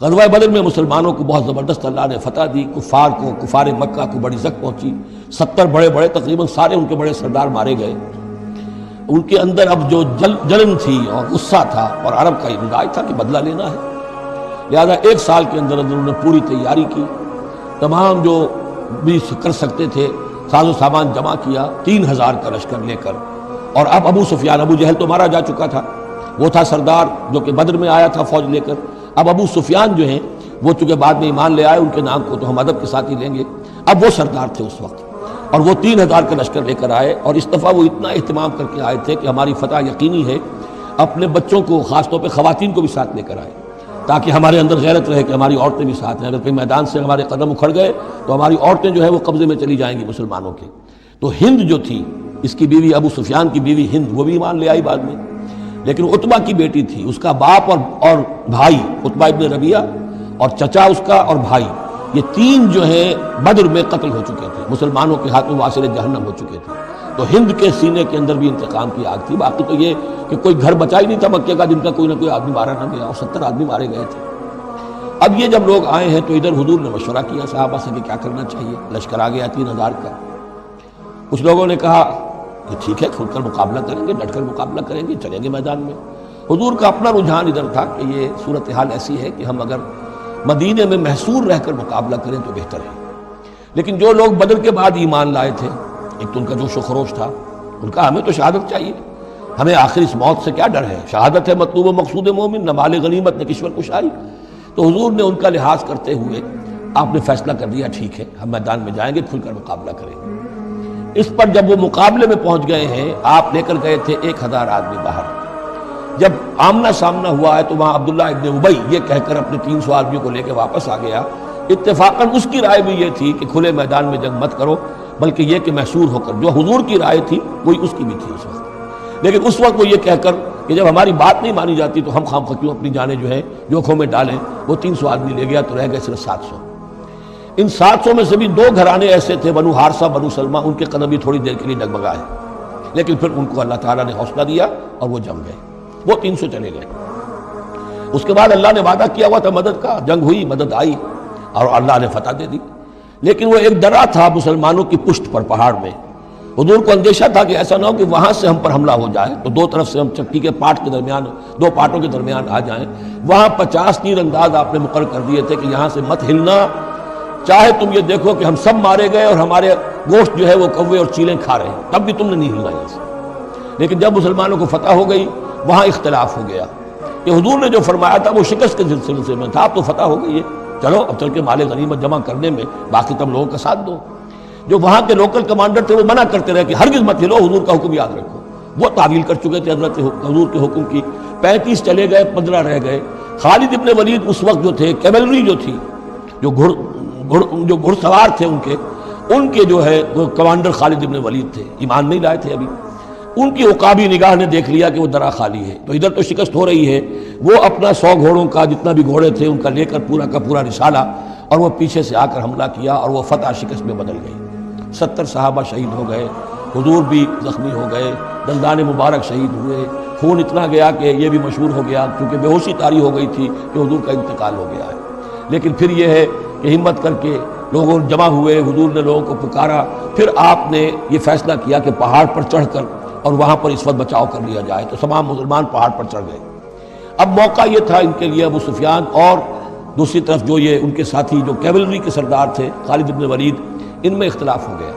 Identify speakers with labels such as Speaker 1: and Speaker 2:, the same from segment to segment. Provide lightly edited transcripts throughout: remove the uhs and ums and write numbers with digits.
Speaker 1: غزوہ بدر میں مسلمانوں کو بہت زبردست اللہ نے فتح دی، کفار مکہ کو بڑی زک پہنچی، 70 بڑے تقریباً سارے ان کے بڑے سردار مارے گئے۔ ان کے اندر اب جو جلن تھی اور غصہ تھا، اور عرب کا یہ مزاج تھا کہ بدلہ لینا ہے، لہذا 1 سال کے اندر انہوں نے پوری تیاری کی، تمام جو بھی کر سکتے تھے ساز و سامان جمع کیا، 3000 کا لشکر لے کر۔ اور اب ابو سفیان، ابو جہل تو مارا جا چکا تھا، وہ تھا سردار جو کہ بدر میں آیا تھا فوج لے کر۔ اب ابو سفیان جو ہیں وہ چونکہ بعد میں ایمان لے آئے، ان کے نام کو تو ہم ادب کے ساتھ ہی لیں گے، اب وہ سردار تھے اس وقت، اور وہ 3000 کا لشکر لے کر آئے، اور اس دفعہ وہ اتنا اہتمام کر کے آئے تھے کہ ہماری فتح یقینی ہے، اپنے بچوں کو خاص طور پہ خواتین کو بھی ساتھ لے کر آئے تاکہ ہمارے اندر غیرت رہے کہ ہماری عورتیں بھی ساتھ ہیں، اگر کوئی میدان سے ہمارے قدم اکھڑ گئے تو ہماری عورتیں جو ہے وہ قبضے میں چلی جائیں گی مسلمانوں کے۔ تو ہند جو تھی، اس کی بیوی ابو سفیان کی بیوی ہند، وہ بھی ایمان لے آئی بعد میں، لیکن عتبہ کی بیٹی تھی، اس کا باپ اور بھائی عتبہ ابن ربیعہ، اور چچا اس کا اور بھائی، یہ 3 جو ہیں بدر میں قتل ہو چکے تھے، مسلمانوں کے ہاتھ میں واصل جہنم ہو چکے تھے۔ تو ہند کے سینے کے اندر بھی انتقام کی آگ تھی۔ باقی تو یہ کہ کوئی گھر بچا ہی نہیں تھا مکے کا جن کا کوئی نہ کوئی آدمی مارا نہ گیا، اور 70 آدمی مارے گئے تھے۔ اب یہ جب لوگ آئے ہیں تو ادھر حضور نے مشورہ کیا صحابہ سے کہ کیا کرنا چاہیے، لشکر آ گیا 3000 کا۔ کچھ لوگوں نے کہا کہ ٹھیک ہے، کھل کر مقابلہ کریں گے، ڈٹ کر مقابلہ کریں گے، چلیں گے میدان میں۔ حضور کا اپنا رجحان ادھر تھا کہ یہ صورتحال ایسی ہے کہ ہم اگر مدینے میں محصور رہ کر مقابلہ کریں تو بہتر ہے۔ لیکن جو لوگ بدر کے بعد ایمان لائے تھے، ایک تو ان کا جوش و خروش تھا، ان کا ہمیں تو شہادت چاہیے، ہمیں آخر اس موت سے کیا ڈر ہے، شہادت ہے مطلوب و مقصود مومن، نہ مال غنیمت نہ کشور کشائی۔ تو حضور نے ان کا لحاظ کرتے ہوئے آپ نے فیصلہ کر دیا ٹھیک ہے، ہم میدان میں جائیں گے، کھل کر مقابلہ کریں گے۔ اس پر جب وہ مقابلے میں پہنچ گئے ہیں، آپ لے کر گئے تھے 1000 آدمی باہر۔ جب آمنا سامنا ہوا ہے تو وہاں عبداللہ ابن ابی یہ کہہ کر اپنے 300 آدمیوں کو لے کے واپس آ گیا۔ اتفاقاً اس کی رائے بھی یہ تھی کہ کھلے میدان میں جنگ مت کرو، بلکہ یہ کہ محصور ہو کر، جو حضور کی رائے تھی وہی اس کی بھی تھی اس وقت۔ لیکن اس وقت وہ یہ کہہ کر کہ جب ہماری بات نہیں مانی جاتی تو ہم خواہ کیوں اپنی جانیں جو ہیں جوکھوں میں ڈالیں، وہ 300 آدمی لے گیا تو رہ گئے صرف 700۔ ان 700 میں سے بھی 2 گھرانے ایسے تھے، بنو حارثہ بنو سلمہ، ان کے قدم بھی تھوڑی دیر کے لیے ڈگمگائے، لیکن پھر ان کو اللہ تعالیٰ نے حوصلہ دیا اور وہ جم گئے، وہ 300 چلے گئے۔ اس کے بعد اللہ نے وعدہ کیا ہوا تھا مدد کا، جنگ ہوئی، مدد آئی اور اللہ نے فتح دے دی۔ لیکن وہ ایک درہ تھا مسلمانوں کی پشت پر پہاڑ میں۔ حضور کو اندیشہ تھا کہ ایسا نہ ہو کہ وہاں سے ہم پر حملہ ہو جائے، تو 2 طرف سے ہم چکی کے پاٹ کے درمیان، 2 پاٹوں کے درمیان آ جائیں۔ وہاں 50 تیر انداز آپ نے مقرر کر دیے تھے کہ یہاں سے مت ہلنا، چاہے تم یہ دیکھو کہ ہم سب مارے گئے اور ہمارے گوشت جو ہے وہ کوے اور چیلیں کھا رہے ہیں، تب بھی تم نے نہیں ہلنا یہاں سے۔ لیکن جب مسلمانوں کو فتح ہو گئی، وہاں اختلاف ہو گیا کہ حضور نے جو فرمایا تھا وہ شکست کے سلسلے میں تھا، اب تو فتح ہو گئی ہے، چلو اب چل کے مال غنیمت جمع کرنے میں باقی تم لوگوں کا ساتھ دو۔ جو وہاں کے لوکل کمانڈر تھے وہ منع کرتے رہے کہ ہرگز مت ہلو، حضور کا حکم یاد رکھو۔ وہ تعویل کر چکے تھے حضرت حضور کے حکم کی۔ 35 چلے گئے، 15 رہ گئے۔ خالد ابن ولید اس وقت جو تھے، کیولری جو تھی، جو گھڑ سوار تھے ان کے جو ہے وہ کمانڈر خالد ابن ولید تھے، ایمان نہیں لائے تھے ابھی۔ ان کی عقابی نگاہ نے دیکھ لیا کہ وہ درہ خالی ہے، تو ادھر تو شکست ہو رہی ہے، وہ اپنا 100 گھوڑوں کا جتنا بھی گھوڑے تھے ان کا لے کر پورا کا پورا رسالہ، اور وہ پیچھے سے آ کر حملہ کیا، اور وہ فتح شکست میں بدل گئی۔ 70 صحابہ شہید ہو گئے، حضور بھی زخمی ہو گئے، دندان مبارک شہید ہوئے، خون اتنا گیا کہ یہ بھی مشہور ہو گیا، کیونکہ بے ہوشی طاری ہو گئی تھی کہ حضور کا انتقال ہو گیا ہے۔ لیکن پھر یہ ہے کہ ہمت کر کے لوگوں جمع ہوئے، حضور نے لوگوں کو پکارا، پھر آپ نے یہ فیصلہ کیا کہ پہاڑ پر چڑھ کر اور وہاں پر اس وقت بچاؤ کر لیا جائے، تو تمام مسلمان پہاڑ پر چڑھ گئے۔ اب موقع یہ تھا ان کے لیے، ابو سفیان اور دوسری طرف جو یہ ان کے ساتھی جو کیولری کے سردار تھے خالد ابن ولید، ان میں اختلاف ہو گیا۔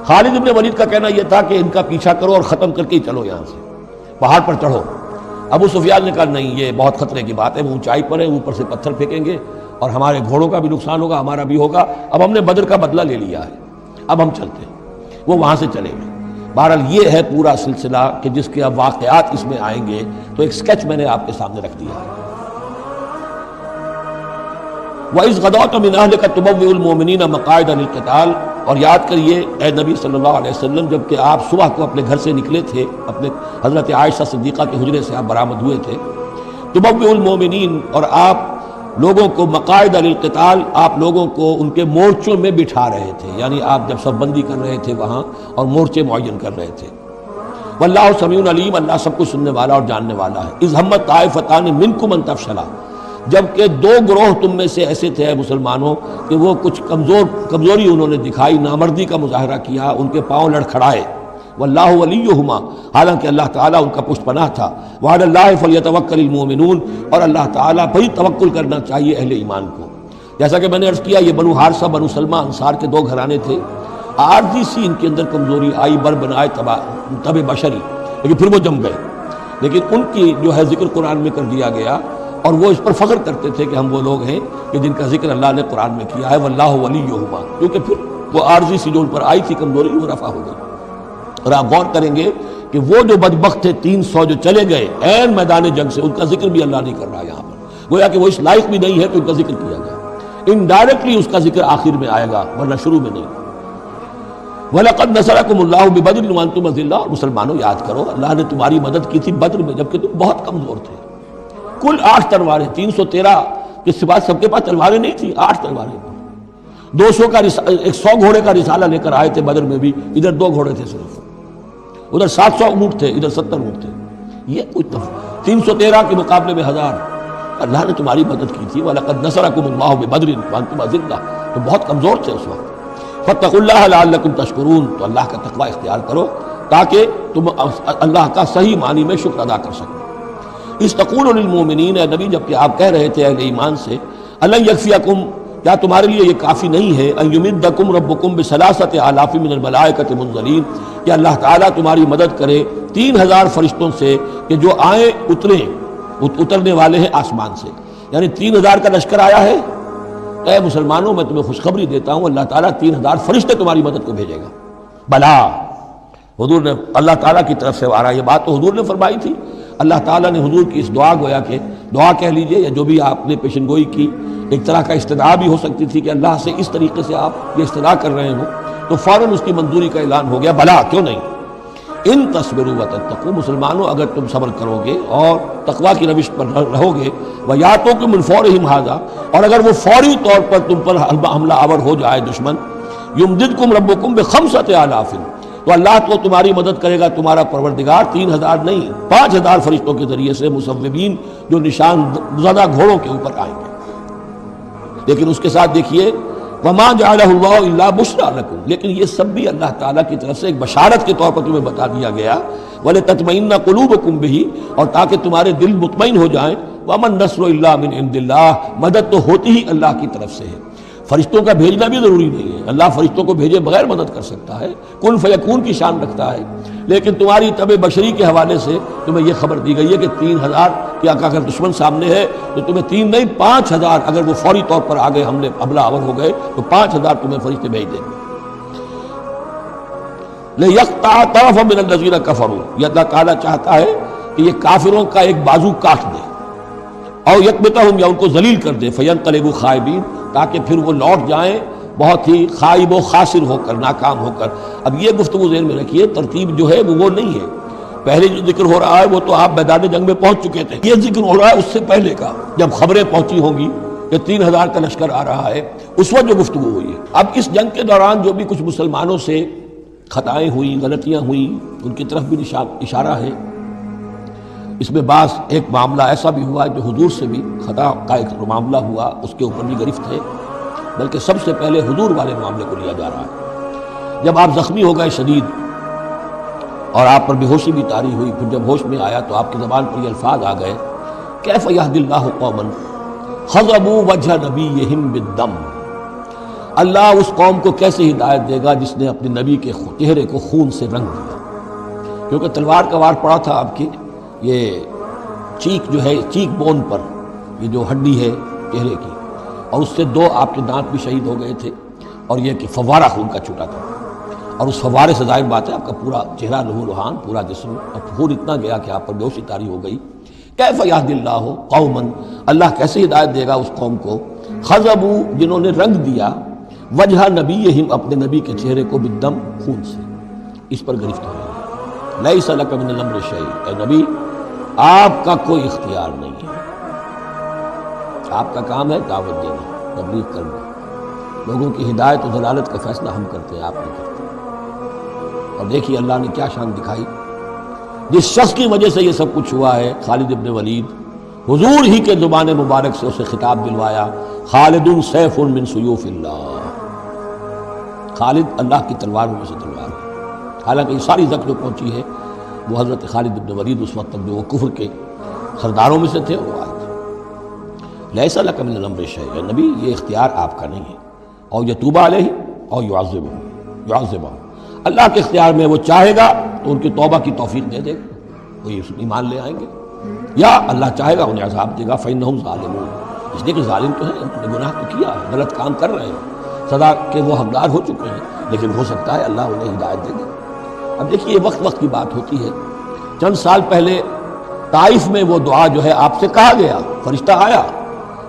Speaker 1: خالد ابن ولید کا کہنا یہ تھا کہ ان کا پیچھا کرو اور ختم کر کے ہی چلو، یہاں سے پہاڑ پر چڑھو۔ ابو سفیان نے کہا نہیں، یہ بہت خطرے کی بات ہے، وہ اونچائی پر ہے، اوپر سے پتھر پھینکیں گے اور ہمارے گھوڑوں کا بھی نقصان ہوگا، ہمارا بھی ہوگا، اب ہم نے بدر کا بدلہ لے لیا ہے، اب ہم چلتے ہیں۔ وہ وہاں سے چلے گئے۔ بہرحال یہ ہے پورا سلسلہ کہ جس کے اب واقعات اس میں آئیں گے، تو ایک سکیچ میں نے آپ کے سامنے رکھ دیا ہے۔ وَإِذْ غَدَوْتَ مِنْ أَهْلِكَ تُبَوِّئُ الْمُؤْمِنِينَ مَقَاعِدَ لِلْقِتَالِ، اور یاد کریے اے نبی صلی اللہ علیہ وسلم، جب کہ آپ صبح کو اپنے گھر سے نکلے تھے، اپنے حضرت عائشہ صدیقہ کے حجرے سے آپ برآمد ہوئے تھے، تُبَوِّئُ الْمُؤْمِنِينَ، اور آپ لوگوں کو مقاعد للقتال، آپ لوگوں کو ان کے مورچوں میں بٹھا رہے تھے، یعنی آپ جب صف بندی کر رہے تھے وہاں اور مورچے معین کر رہے تھے۔ واللہ سمیع علیم، اللہ سب کچھ سننے والا اور جاننے والا ہے۔ اذ ہمت طائفتان منکم ان تفشلا، جبکہ دو گروہ تم میں سے ایسے تھے مسلمانوں کہ وہ کچھ کمزوری انہوں نے دکھائی، نامردی کا مظاہرہ کیا، ان کے پاؤں لڑکھڑائے، واللہ ولیہما، حالانکہ اللہ تعالیٰ ان کا پشت پناہ تھا، وعلی اللہ فلیتوکل المؤمنون، اور اللہ تعالیٰ پر ہی توکل کرنا چاہیے اہل ایمان کو۔ جیسا کہ میں نے عرض کیا، یہ بنو حارثہ بنو سلمہ انصار کے دو گھرانے تھے، عارضی سی ان کے اندر کمزوری آئی، بر بنائے تب بشری، لیکن پھر وہ جم گئے، لیکن ان کی جو ہے ذکر قرآن میں کر دیا گیا، اور وہ اس پر فخر کرتے تھے کہ ہم وہ لوگ ہیں کہ جن کا ذکر اللہ نے قرآن میں کیا ہے، واللہ ولیہما، کیونکہ پھر وہ عارضی سی جو ان پر آئی تھی کمزوری وہ رفع ہو گئی۔ اور آپ غور کریں گے کہ وہ جو بدبخت تھے 300 جو چلے گئے عین میدان جنگ سے، ان کا ذکر بھی اللہ نہیں کر رہا یہاں پر، گویا کہ وہ اس لائق بھی نہیں ہے کہ ان کا ذکر کیا جائے، انڈائریکٹلی اس کا ذکر آخر میں آئے گا ورنہ شروع میں نہیں۔ وَلَقَدْ نَصَرَكُمُ اللَّهُ بِبَدْرٍ وَأَنْتُمْ أَذِلَّةٌ، اور مسلمانوں یاد کرو اللہ نے تمہاری مدد کی تھی بدر میں جبکہ تم بہت کمزور تھے، کل 8 تلواریں، 313 کے سوا سب کے پاس تلواریں نہیں تھیں، 8 تلواریں، 200 کا 100 گھوڑے کا رسالہ لے کر آئے تھے بدر میں بھی، ادھر 2 گھوڑے تھے صرف، ادھر 700 اونٹ تھے، ادھر 70 اونٹ تھے، یہ کچھ 313 کے مقابلے میں 1000، اللہ نے تمہاری مدد کی تھی۔ وَلَقَدْ نَصَرَكُمُ اللَّهُ بِبَدْرٍ وَأَنْتُمْ أَذِلَّةٌ، تو بہت کمزور تھے اس وقت۔ فَاتَّقُوا اللَّهَ لَعَلَّكُمْ تَشْكُرُونَ، تو اللہ کا تقوی اختیار کرو تاکہ تم اللہ کا صحیح معنی میں شکر ادا کر سکو۔ اِذْ تَقُولُ لِلْمُؤْمِنِينَ، اے نبی جبکہ آپ کہہ رہے تھے اہل ایمان سے، أَلَنْ يَكْفِيَكُمْ، کیا تمہارے لیے یہ کافی نہیں ہے، أَن يُمِدَّكُمْ رَبُّكُمْ بِثَلَاثَةِ آلَافٍ مِنَ الْمَلَائِكَةِ مُنزَلِينَ، کہ اللہ تعالیٰ تمہاری مدد کرے 3000 فرشتوں سے کہ جو آئیں اترنے والے ہیں آسمان سے، یعنی 3000 کا لشکر آیا ہے۔ اے مسلمانوں میں تمہیں خوشخبری دیتا ہوں اللہ تعالیٰ 3000 فرشتے تمہاری مدد کو بھیجے گا۔ بلا، حضور نے اللہ تعالیٰ کی طرف سے آ رہا، یہ بات تو حضور نے فرمائی تھی، اللہ تعالیٰ نے حضور کی اس دعا، گویا کہ دعا کہہ لیجئے یا جو بھی آپ نے پیشن گوئی کی، ایک طرح کا استدعا بھی ہو سکتی تھی کہ اللہ سے اس طریقے سے آپ یہ استدعا کر رہے ہوں، تو فوراً اس کی منظوری کا اعلان ہو گیا، بلا کیوں نہیں۔ ان تصبروا وتتقوا، مسلمانوں اگر تم صبر کرو گے اور تقوی کی روش پر رہو گے، وَيَأْتُوكُم مِّن فَوْرِهِمْ هَٰذَا، اور اگر وہ فوری طور پر تم پر حملہ آور ہو جائے دشمن، يُمْدِدْكُمْ رَبُّكُمْ بِخَمْسَةِ آلَافٍ، تو اللہ تو تمہاری مدد کرے گا تمہارا پروردگار 3000 نہیں 5000 فرشتوں کے ذریعے سے، مصوبین جو نشان زدہ گھوڑوں کے اوپر آئیں گے۔ لیکن اس کے ساتھ دیکھیے وَمَا جَعَلَهُ اللَّهُ إِلَّا بُشْرَىٰ لَكُمْ، لیکن یہ سب بھی اللہ تعالیٰ کی طرف سے ایک بشارت کے طور پر تمہیں بتا دیا گیا، وَلِتَطْمَئِنَّ قُلُوبُكُمْ بِهِ، اور تاکہ تمہارے دل مطمئن ہو جائیں، وَمَا النَّصْرُ إِلَّا مِنْ عِنْدِ اللَّهِ، مدد تو ہوتی ہی اللہ کی طرف سے ہے، فرشتوں کا بھیجنا بھی ضروری نہیں ہے، اللہ فرشتوں کو بھیجے بغیر مدد کر سکتا ہے، کن فیکون کی شان رکھتا ہے، لیکن تمہاری طبع بشری کے حوالے سے تمہیں یہ خبر دی گئی ہے کہ 3000 کیا اگر دشمن سامنے ہے تو تمہیں 3 نہیں 5000، اگر وہ فوری طور پر آگے حملہ آور ہو گئے تو 5000 تمہیں فرشتے بھیج دیں گے۔ لِيَقْطَعَ طَرَفًا مِّنَ الَّذِينَ كَفَرُوا، یہ اللہ تعالیٰ چاہتا ہے کہ یہ کافروں کا ایک بازو کاٹ دے، اور یکبتہم، یا ان کو ذلیل کر دے، فَيَنْقَلِبُوا خَائِبِينَ، تاکہ پھر وہ لوٹ جائیں بہت ہی خائب و خاسر ہو کر، ناکام ہو کر۔ اب یہ گفتگو ذہن میں رکھیے، ترتیب جو ہے وہ نہیں ہے، پہلے جو ذکر ہو رہا ہے وہ تو آپ میدان جنگ میں پہنچ چکے تھے، یہ ذکر ہو رہا ہے اس سے پہلے کا، جب خبریں پہنچی ہوں گی کہ 3000 کا لشکر آ رہا ہے، اس وقت جو گفتگو ہوئی ہے۔ اب اس جنگ کے دوران جو بھی کچھ مسلمانوں سے خطائیں ہوئیں، غلطیاں ہوئیں، ان کی طرف بھی اشارہ ہے۔ اس میں بعض ایک معاملہ ایسا بھی ہوا جو حضور سے بھی خطا کا ایک معاملہ ہوا، اس کے اوپر بھی گرفت ہے، بلکہ سب سے پہلے حضور والے معاملے کو لیا جا رہا ہے۔ جب آپ زخمی ہو گئے شدید اور آپ پر بے ہوشی بھی طاری ہوئی، پھر جب ہوش میں آیا تو آپ کی زبان پر یہ الفاظ آ گئے، کیف یہدی اللہ قوما خضبوا وجہ نبیہم بالدم، اللہ اس قوم کو کیسے ہدایت دے گا جس نے اپنے نبی کے چہرے کو خون سے رنگ دیا، کیونکہ تلوار کا وار پڑا تھا آپ کی، یہ چیک جو ہے، چیک بون پر یہ جو ہڈی ہے چہرے کی، اور اس سے 2 آپ کے دانت بھی شہید ہو گئے تھے، اور یہ کہ فوارہ خون کا چھوٹا تھا، اور اس فوارے سے ظاہر بات ہے آپ کا پورا چہرہ لہو لہان، پورا جسم، اور خون اتنا گیا کہ آپ پر بیہوشی طاری ہو گئی۔ کیف یہدی اللہ قوما، اللہ کیسے ہدایت دے گا اس قوم کو، خضبوا، جنہوں نے رنگ دیا، وجہ نبیہم، اپنے نبی کے چہرے کو، بالدم، خون سے، اس پر گرفت ہو گئی۔ لیس لک من الامر شیء، اے نبی آپ کا کوئی اختیار نہیں ہے، آپ کا کام ہے دعوت دینا، تبلیغ کرنا، لوگوں کی ہدایت و ضلالت کا فیصلہ ہم کرتے ہیں، آپ نہیں کرتے۔ اور دیکھیے اللہ نے کیا شان دکھائی، جس شخص کی وجہ سے یہ سب کچھ ہوا ہے، خالد ابن ولید حضور ہی کے زبان مبارک سے اسے خطاب دلوایا، خالد سیف من سیوف اللہ، خالد اللہ کی تلواروں میں سے تلوار ہے۔ حالانکہ یہ ساری زخم جو پہنچی ہے وہ حضرت خالد بن ولید اس وقت تک جو وہ کفر کے سرداروں میں سے تھے وہ آئے تھے۔ لیس لک من الامر شیء، اے نبی یہ اختیار آپ کا نہیں ہے، اور یتوب علیہ اور یعذبہ، اللہ کے اختیار میں، وہ چاہے گا تو ان کی توبہ کی توفیق دے دے گا، وہ ایمان لے آئیں گے، یا اللہ چاہے گا انہیں عذاب دے گا، فإنہم ظالمون، اس لیے کہ ظالم تو ہیں، انہوں نے گناہ تو کیا ہے، غلط کام کر رہے ہیں، سزا کے وہ حقدار ہو چکے ہیں، لیکن ہو سکتا ہے اللہ انہیں ہدایت دے دے۔ اب دیکھیے یہ وقت کی بات ہوتی ہے، چند سال پہلے طائف میں وہ دعا جو ہے آپ سے کہا گیا، فرشتہ آیا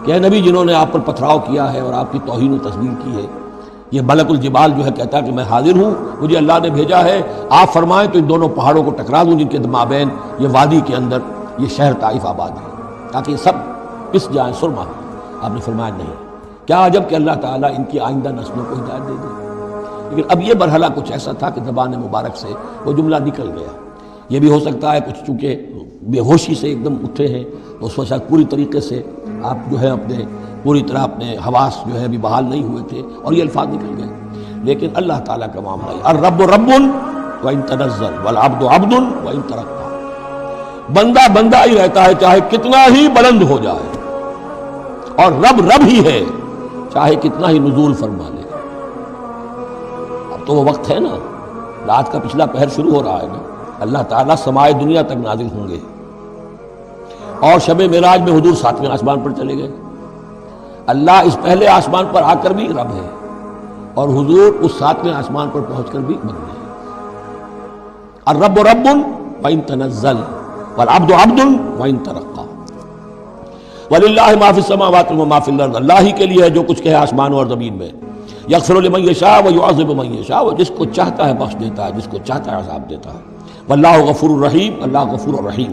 Speaker 1: کہ اے نبی جنہوں نے آپ پر پتھراؤ کیا ہے اور آپ کی توہین و تذلیل کی ہے، یہ ملک الجبال جو ہے کہتا ہے کہ میں حاضر ہوں، مجھے اللہ نے بھیجا ہے، آپ فرمائیں تو ان دونوں پہاڑوں کو ٹکرا دوں جن کے مابین یہ وادی کے اندر یہ شہر طائف آباد ہے، تاکہ یہ سب پس جائیں سرما۔ آپ نے فرمایا نہیں، کیا عجب کہ اللہ تعالیٰ ان کی آئندہ نسلوں کو ہدایت دے دے۔ لیکن اب یہ مرحلہ کچھ ایسا تھا کہ زبان مبارک سے وہ جملہ نکل گیا۔ یہ بھی ہو سکتا ہے کچھ چونکہ بے ہوشی سے ایک دم اٹھے ہیں تو اس وقت پوری طریقے سے آپ جو ہے اپنے پوری طرح اپنے حواس جو ہے ابھی بحال نہیں ہوئے تھے اور یہ الفاظ نکل گئے۔ لیکن اللہ تعالیٰ کا معاملہ ہے، الرب رب وان تنزل والعبد عبد وان ترقى، بندہ بندہ ہی رہتا ہے چاہے کتنا ہی بلند ہو جائے، اور رب رب ہی ہے چاہے کتنا ہی نزول فرما لے۔ اب تو وہ وقت ہے نا، رات کا پچھلا پہر شروع ہو رہا ہے نا، اللہ تعالیٰ سمائے دنیا تک نازل ہوں گے، اور شب معراج میں حضور 7ویں آسمان پر چلے گئے۔ اللہ اس پہلے آسمان پر آ کر بھی رب ہے، اور حضور اس 7ویں آسمان پر پہنچ کر بھی بندے ہیں۔ الرب رب وان تنزل والعبد عبد وان ترقى وللہ ما فی السماوات وما فی الارض، اللہ ہی کے لیے ہے جو کچھ کہ ہے آسمانوں اور زمین میں، یغفر لمن یشاء ویعذب من یشاء، وہ جس کو چاہتا ہے بخش دیتا ہے، جس کو چاہتا ہے عذاب دیتا ہے، واللہ غفور الرحیم، اللہ غفور الرحیم۔